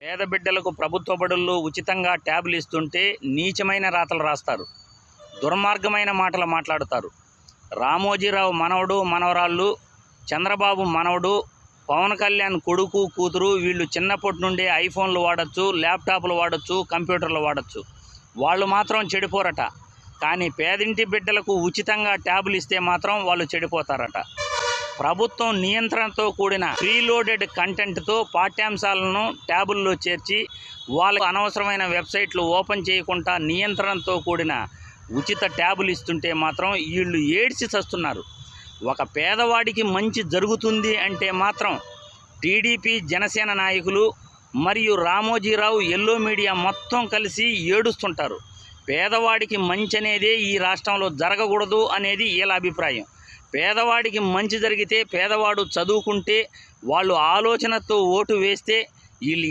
పేద బిడ్డలకు ప్రభుత్వ బడుల్లో ఉచితంగా ట్యాబ్లు ఇస్తుంటే నీచమైన రాతలు రాస్తారు, దుర్మార్గమైన మాటలు మాట్లాడతారు. రామోజీరావు మనవడు మనవరాళ్ళు, చంద్రబాబు మనవడు, పవన్ కళ్యాణ్ కొడుకు కూతురు వీళ్ళు చిన్నప్పటి నుండే ఐఫోన్లు వాడచ్చు, ల్యాప్టాప్లు వాడచ్చు, కంప్యూటర్లు వాడచ్చు. వాళ్ళు మాత్రం చెడిపోరట. కానీ పేదింటి బిడ్డలకు ఉచితంగా ట్యాబులు ఇస్తే మాత్రం వాళ్ళు చెడిపోతారట. ప్రభుత్వం నియంత్రణతో కూడిన ప్రీలోడెడ్ కంటెంట్తో పాఠ్యాంశాలను ట్యాబుల్లో చేర్చి వాళ్ళకు అనవసరమైన వెబ్సైట్లు ఓపెన్ చేయకుండా నియంత్రణతో కూడిన ఉచిత ట్యాబులు ఇస్తుంటే మాత్రం వీళ్ళు ఏడ్చి చస్తున్నారు. ఒక పేదవాడికి మంచి జరుగుతుంది అంటే మాత్రం టీడీపీ జనసేన నాయకులు మరియు రామోజీరావు ఎల్లో మీడియా మొత్తం కలిసి ఏడుస్తుంటారు. పేదవాడికి మంచి అనేదే ఈ రాష్ట్రంలో జరగకూడదు అనేది వీళ్ళ అభిప్రాయం. పేదవాడికి మంచి జరిగితే, పేదవాడు చదువుకుంటే, వాళ్ళు ఆలోచనతో ఓటు వేస్తే వీళ్ళు